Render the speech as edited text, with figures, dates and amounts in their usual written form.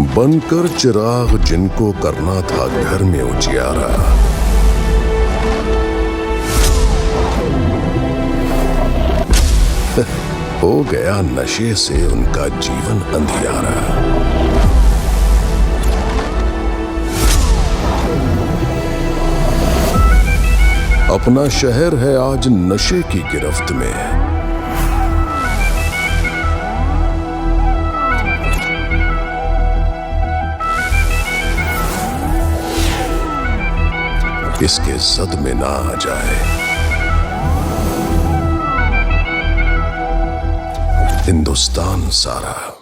बनकर चिराग जिनको करना था घर में उजियारा, हो गया नशे से उनका जीवन अंधियारा। अपना शहर है आज नशे की गिरफ्त में, इसके जद में ना आ जाए हिंदुस्तान सारा।